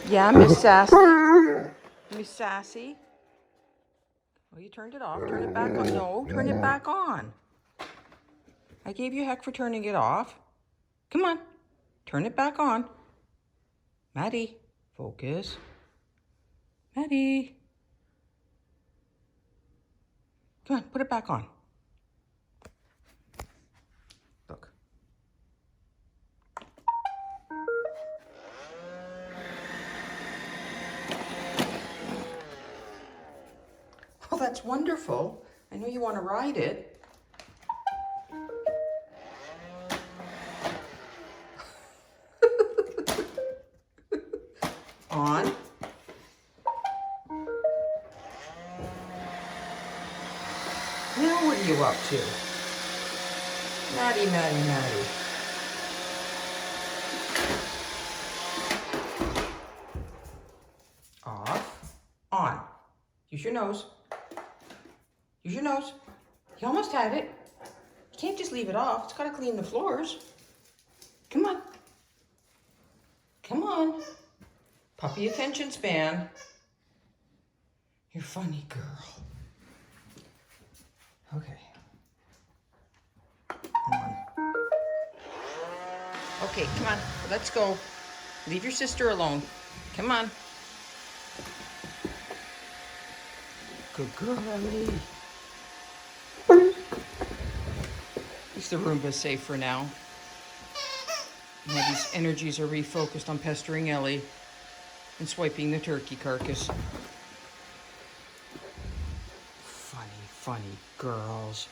Yeah, Miss Sassy. Miss Sassy. Oh, you turned it off. Turn it back on. No, turn it back on. I gave you heck for turning it off. Come on. Turn it back on. Maddie, focus. Maddie. Come on, put it back on. Look. Well, that's wonderful. I know you want to ride it. On. Now what are you up to? Maddie, Maddie, Maddie. Off. On. Use your nose. Use your nose. You almost had it. You can't just leave it off. It's got to clean the floors. Come on. Come on. Puppy attention span. You're funny, girl. Okay. Come on. Okay, come on. Let's go. Leave your sister alone. Come on. Good girl, Ellie. At least the Roomba's safe for now. Maddie's energies are refocused on pestering Ellie and swiping the turkey carcass. Funny, funny girls.